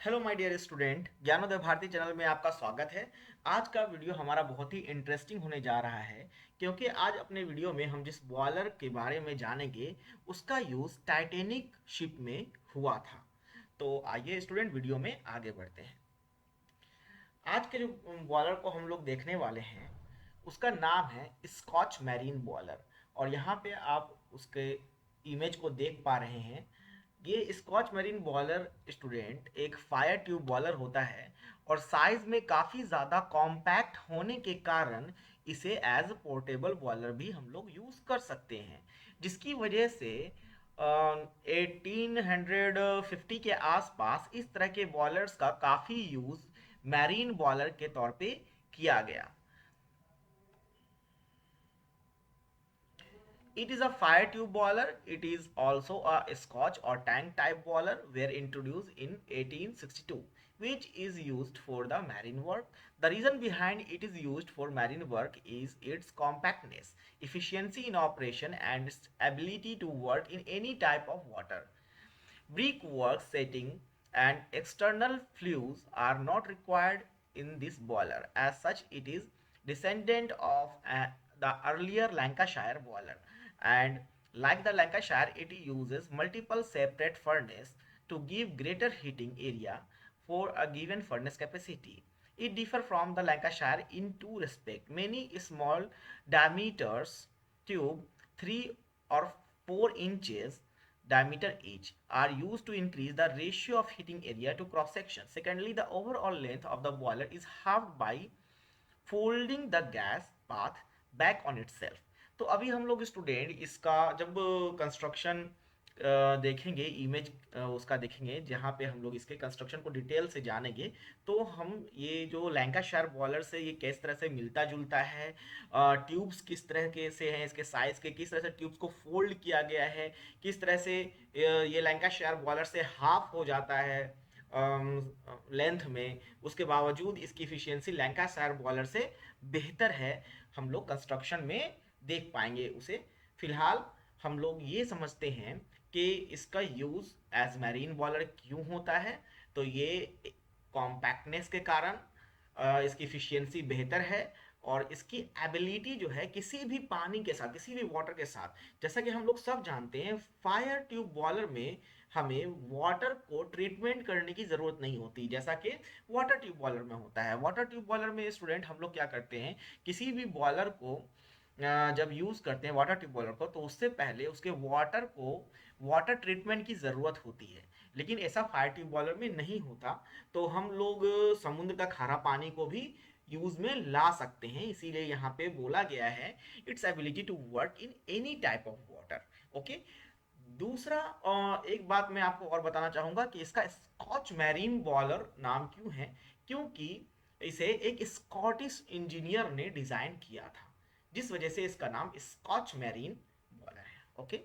Hello my dear student, Gyanoday Bharati channel में आपका स्वागत है। आज का वीडियो हमारा बहुत ही इंटरेस्टिंग होने जा रहा है, क्योंकि आज अपने वीडियो में हम जिस बॉयलर के बारे में जानेंगे उसका यूज़ टाइटैनिक शिप में हुआ था। तो आइए स्टूडेंट, वीडियो में आगे बढ़ते हैं। आज के जो बॉयलर को हम लोग देखने वाले हैं उसका नाम है स्कॉच मैरीन बॉयलर। और यहाँ पे आप उसके इमेज को देख पा रहे हैं। ये स्कॉच मैरीन बॉयलर स्टूडेंट एक फायर ट्यूब बॉयलर होता है, और साइज में काफ़ी ज़्यादा कॉम्पैक्ट होने के कारण इसे एज पोर्टेबल बॉयलर भी हम लोग यूज़ कर सकते हैं, जिसकी वजह से 1850 के आसपास इस तरह के बॉयलर्स का काफ़ी यूज़ मैरीन बॉयलर के तौर पे किया गया। It is a fire tube boiler. It is also a Scotch or tank type boiler, were introduced in 1862, which is used for the marine work. The reason behind it is used for marine work is its compactness, efficiency in operation, and its ability to work in any type of water. Brickwork setting and external flues are not required in this boiler. As such, it is descendant of the earlier Lancashire boiler, and like the Lancashire, it uses multiple separate furnaces to give greater heating area for a given furnace capacity. It differs from the Lancashire in two respects. Many small diameters tube, 3 or 4 inches diameter each, are used to increase the ratio of heating area to cross section. Secondly, the overall length of the boiler is halved by folding the gas path back on itself. तो अभी हम लोग student इसका जब construction देखेंगे, image उसका देखेंगे जहाँ पे हम लोग इसके कंस्ट्रक्शन को डिटेल से जानेंगे, तो हम ये जो लैंकाशायर बॉयलर से ये किस तरह से मिलता जुलता है, ट्यूब्स किस तरह के से हैं, इसके साइज के किस तरह से ट्यूब्स को फोल्ड किया गया है, किस तरह से ये लैंकाशायर बॉयलर से हाफ हो जाता है लेंथ में, उसके बावजूद इसकी इफिशियंसी लैंकाशायर बॉयलर से बेहतर है, हम लोग कंस्ट्रक्शन में देख पाएंगे उसे। फिलहाल हम लोग ये समझते हैं कि इसका यूज़ एज मैरीन बॉयलर क्यों होता है। तो ये कॉम्पैक्टनेस के कारण इसकी इफिशियंसी बेहतर है, और इसकी एबिलिटी जो है किसी भी पानी के साथ, किसी भी वाटर के साथ, जैसा कि हम लोग सब जानते हैं, फायर ट्यूब बॉयलर में हमें वाटर को ट्रीटमेंट करने की ज़रूरत नहीं होती, जैसा कि वाटर ट्यूब बॉयलर में होता है। वाटर ट्यूब बॉयलर में स्टूडेंट हम लोग क्या करते हैं, किसी भी बॉयलर को जब यूज़ करते हैं वाटर ट्यूब बॉयलर को, तो उससे पहले उसके वाटर को वाटर ट्रीटमेंट की ज़रूरत होती है। लेकिन ऐसा फायर ट्यूब बॉयलर में नहीं होता। तो हम लोग समुद्र का खारा पानी को भी यूज में ला सकते हैं, इसीलिए यहाँ पे बोला गया है it's ability to work in any type of water. Okay. दूसरा एक बात मैं आपको और बताना चाहूंगा कि इसका स्कॉच मैरीन बॉयलर नाम क्यों है, क्योंकि इसे एक स्कॉटिश इंजीनियर ने डिजाइन किया था, जिस वजह से इसका नाम स्कॉच मैरीन बॉयलर है। ओके।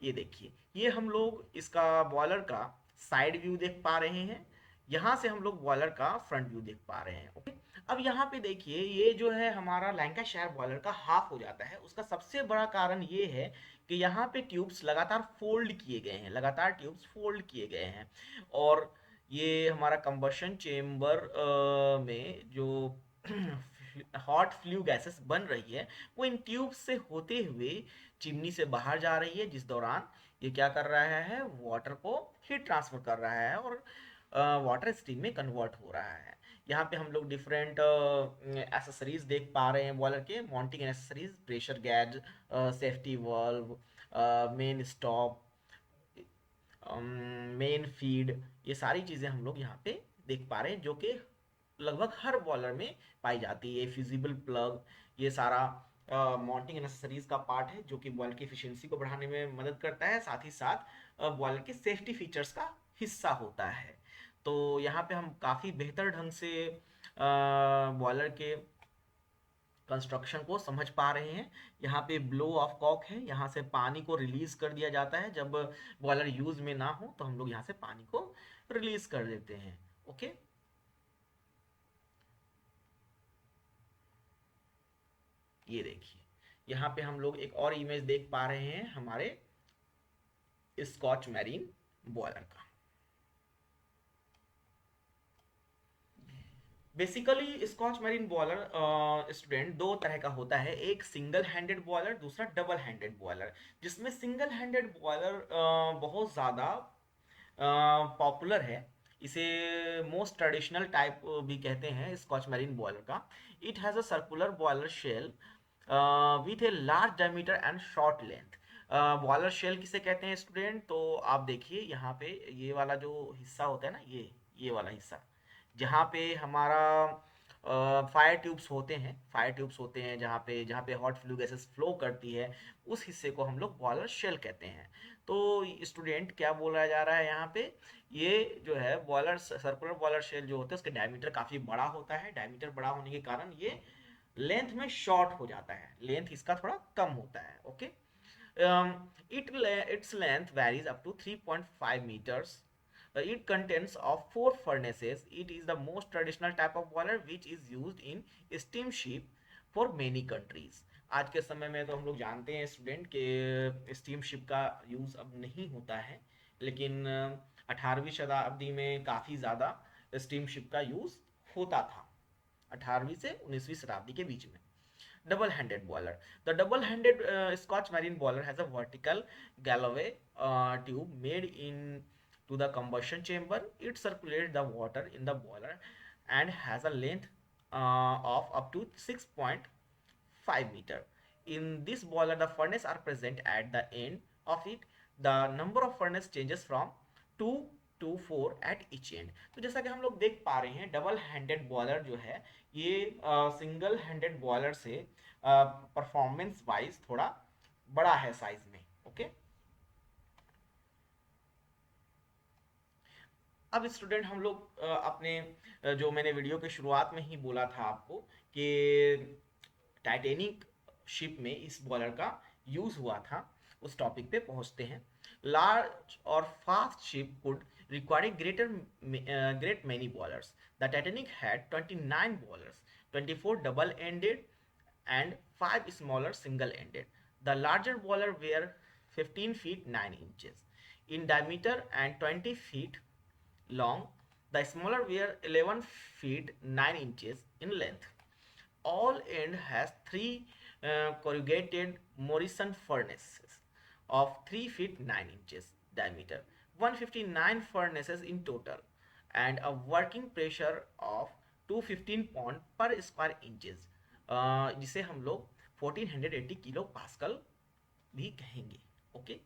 ये देखिए, ये हम लोग इसका बॉयलर का साइड व्यू देख पा रहे हैं, यहाँ से हम लोग बॉयलर का फ्रंट व्यू देख पा रहे हैं। ओके। अब यहाँ पे देखिए, ये जो है हमारा लैंकाशायर बॉयलर का हाफ हो जाता है। उसका सबसे बड़ा कारण ये है कि यहाँ पे ट्यूब्स लगातार फोल्ड किए गए हैं, लगातार ट्यूब्स फोल्ड किए गए हैं। और ये हमारा कंबशन चेम्बर में जो हॉट फ्लू गैसेस बन रही है, वो इन ट्यूब्स से होते हुए चिमनी से बाहर जा रही है, जिस दौरान ये क्या कर रहा है, वाटर को हीट ट्रांसफर कर रहा है और वाटर स्टीम में कन्वर्ट हो रहा है। यहाँ पे हम लोग डिफरेंट एसेसरीज देख पा रहे हैं बॉयलर के, mounting accessories, pressure gauge, safety valve, main stop, main feed, ये सारी चीज़ें हम लोग यहाँ पे देख पा रहे हैं, जो कि लगभग हर बॉलर में पाई जाती है। फिजिबल प्लग, ये सारा माउंटिंग एसेसरीज का पार्ट है, जो कि बॉलर की एफिशिएंसी को बढ़ाने में मदद करता है, साथ ही साथ बॉलर के सेफ्टी फीचर्स का हिस्सा होता है। तो यहाँ पे हम काफ़ी बेहतर ढंग से बॉलर के कंस्ट्रक्शन को समझ पा रहे हैं। यहाँ पे ब्लो ऑफ कॉक है, यहाँ से पानी को रिलीज कर दिया जाता है। जब बॉयलर यूज में ना हो तो हम लोग यहाँ से पानी को रिलीज कर देते हैं। ओके। ये देखिए, यहाँ पे हम लोग एक और इमेज देख पा रहे हैं हमारे स्कॉच मैरीन बॉयलर का। Basically scotch marine boiler student दो तरह का होता है, एक सिंगल हैंडेड बॉयलर, दूसरा डबल हैंडेड बॉयलर। जिसमें सिंगल हैंडेड बॉयलर बहुत ज़्यादा पॉपुलर है। इसे मोस्ट ट्रेडिशनल टाइप भी कहते हैं स्कॉच मैरिन बॉयलर का। It has a circular boiler shell with a large diameter and short length. Boiler shell किसे कहते हैं स्टूडेंट? तो आप देखिए यहाँ पे ये वाला जो हिस्सा होता है ना, ये वाला हिस्सा जहाँ पे हमारा फायर ट्यूब्स होते हैं, जहाँ पे हॉट फ्लू गैसेस फ्लो करती है, उस हिस्से को हम लोग बॉयलर शेल कहते हैं। तो स्टूडेंट क्या बोला जा रहा है यहाँ पे, ये जो है बॉयलर सर्कुलर बॉयलर शेल जो होता है उसके डायमीटर काफ़ी बड़ा होता है। डायमीटर बड़ा होने के कारण ये लेंथ में शॉर्ट हो जाता है, लेंथ इसका थोड़ा कम होता है। Okay, its length varies up to 3.5 meters. It contains of four furnaces. It is the most traditional type of boiler which is used in steamship for many countries. आज के समय में तो हम लोग जानते हैं स्टूडेंट के स्टीम शिप का यूज़ अब नहीं होता है, लेकिन 18वीं शताब्दी में काफ़ी ज़्यादा स्टीम शिप का यूज़ होता था, 18वीं से 19वीं शताब्दी के बीच में। Double-handed boiler. The double-handed Scotch marine boiler has a vertical Galloway tube made in to the combustion chamber. It circulates the water in the boiler and has a length of up to 6.5 meter. In this boiler, the furnace are present at the end of it. The number of furnace changes from 2 to 4 at each end. तो जैसा कि हम लोग देख पा रहे हैं, double handed boiler जो है ये सिंगल हैंडेड बॉयलर से परफॉर्मेंस वाइज थोड़ा बड़ा है साइज में। ओके, अब स्टूडेंट हम लोग अपने जो मैंने वीडियो के शुरुआत में ही बोला था आपको कि टाइटेनिक शिप में इस बॉयलर का यूज हुआ था, उस टॉपिक पे पहुंचते हैं। लार्ज और fast ship could require great many boilers. The Titanic had 29 boilers, 24 double-ended and 5 smaller single-ended. The larger boiler were 15 feet 9 inches in diameter and 20 feet long. The smaller were 11 feet 9 inches in length. All end has three corrugated Morrison furnaces of 3 feet 9 inches diameter, 159 furnaces in total, and a working pressure of 215 pound per square inches, जिसे हम लोग 1480 kilo pascal भी कहेंगे। Okay,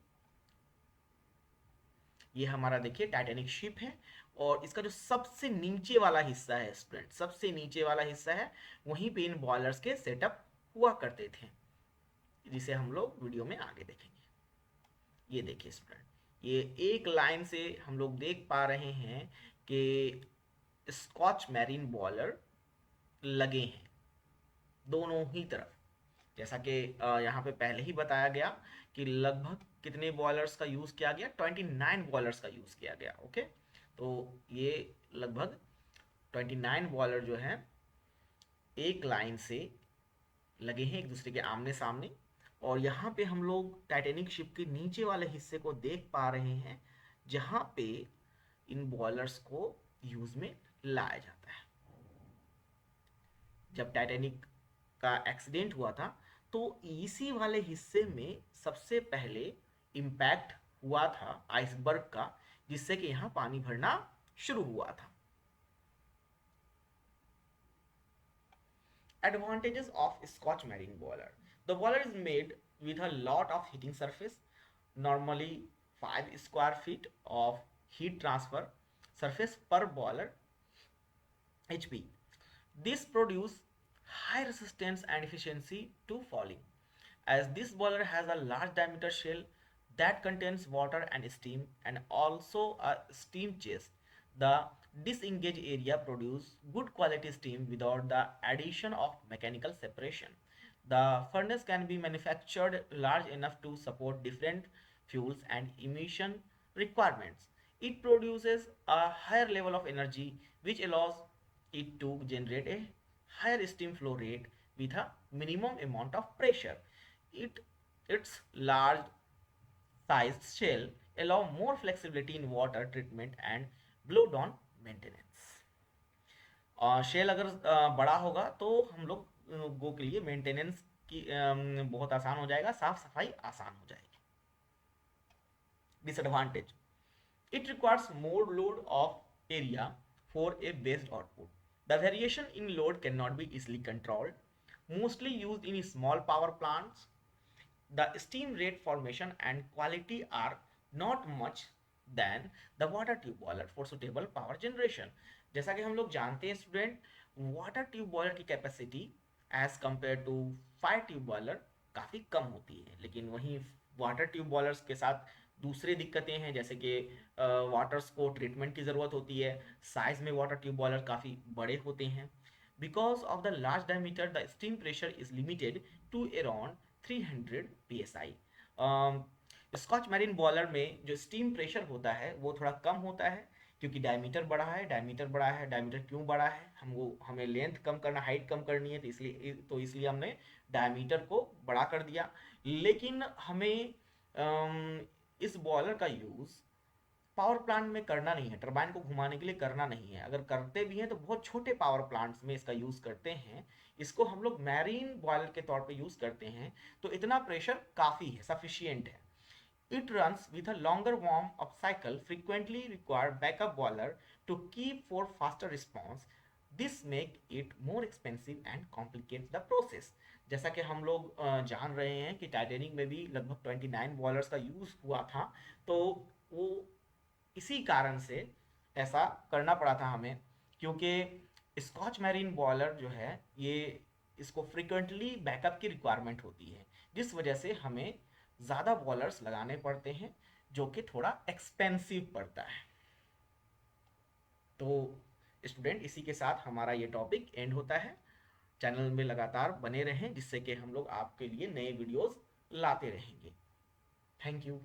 ये हमारा देखिए Titanic ship है, और इसका जो सबसे नीचे वाला हिस्सा है स्टूडेंट, सबसे नीचे वाला हिस्सा है, वहीं पे इन बॉयलर्स के सेटअप हुआ करते थे, जिसे हम लोग वीडियो में आगे देखेंगे। ये देखिए स्टूडेंट, ये एक लाइन से हम लोग देख पा रहे हैं कि स्कॉच मैरीन बॉयलर लगे हैं दोनों ही तरफ। जैसा कि यहाँ पे पहले ही बताया गया कि लगभग कितने बॉयलर्स का यूज़ किया गया, 29 बॉयलर्स का यूज़ किया गया। ओके, तो ये लगभग 29 बॉयलर जो हैं एक लाइन से लगे हैं एक दूसरे के आमने सामने। और यहाँ पे हम लोग टाइटैनिक शिप के नीचे वाले हिस्से को देख पा रहे हैं, जहाँ पे इन बॉयलर्स को यूज़ में लाया जाता है। जब टाइटैनिक का एक्सीडेंट हुआ था तो इसी वाले हिस्से में सबसे पहले इम्पैक्ट हुआ था आइसबर्ग का, जिससे कि यहाँ पानी भरना शुरू हुआ था। Advantages of Scotch marine boiler. The boiler is made with a lot of heating surface, normally 5 square feet of heat transfer surface per boiler HP. This produces high resistance and efficiency to fouling. As this boiler has a large diameter shell that contains water and steam and also a steam chest, the disengaged area produces good quality steam without the addition of mechanical separation. The furnace can be manufactured large enough to support different fuels and emission requirements. It produces a higher level of energy which allows it to generate a higher steam flow rate with a minimum amount of pressure. It, its large sized shell allow more flexibility in water treatment and blow down maintenance. Shell अगर बड़ा होगा तो हम लोगों के लिए maintenance की बहुत आसान हो जाएगा, साफ सफाई आसान हो जाएगी। Disadvantage, it requires more load of area for a based output. The variation in load cannot be easily controlled. Mostly used in small power plants, the steam rate formation and quality are not much than the water tube boiler for suitable power generation. जैसा कि हम लोग जानते हैं student, water tube boiler की capacity as compared to fire tube boiler काफ़ी कम होती है, लेकिन वहीं वाटर ट्यूब बॉयलर्स के साथ दूसरे दिक्कतें हैं, जैसे कि वाटर्स को ट्रीटमेंट की ज़रूरत होती है, साइज में वाटर ट्यूब बॉयलर काफ़ी बड़े होते हैं। Because of the large diameter the steam pressure is limited to around 300 psi। Scotch marine boiler में जो स्टीम प्रेशर होता है वो थोड़ा कम होता है, क्योंकि डायमीटर क्यों बड़ा है, हमें लेंथ कम करना, हाइट कम करनी है, तो इसलिए हमने डायमीटर को बड़ा कर दिया। लेकिन हमें इस बॉयलर का यूज़ पावर प्लांट में करना नहीं है, टरबाइन को घुमाने के लिए करना नहीं है। अगर करते भी हैं तो बहुत छोटे पावर प्लांट्स में इसका यूज़ करते हैं। इसको हम लोग मैरीन बॉयलर के तौर पे यूज़ करते हैं, तो इतना प्रेशर काफ़ी है, सफिशियंट है। It runs with a longer warm-up cycle, frequently require backup boiler to keep for faster response. This make it more expensive and complicates the process. जैसा कि हम लोग जान रहे हैं कि टाइटेनिक में भी लगभग 29 बॉयलर्स का यूज़ हुआ था, तो वो इसी कारण से ऐसा करना पड़ा था हमें, क्योंकि स्कॉच मैरीन बॉयलर जो है ये इसको फ्रिक्वेंटली बैकअप की रिक्वायरमेंट होती है, जिस वजह से हमें ज़्यादा बॉयलर्स लगाने पड़ते हैं, जो कि थोड़ा एक्सपेंसिव पड़ता है। तो स्टूडेंट, इसी के साथ हमारा ये टॉपिक एंड होता है। चैनल में लगातार बने रहें, जिससे कि हम लोग आपके लिए नए वीडियोस लाते रहेंगे। Thank you.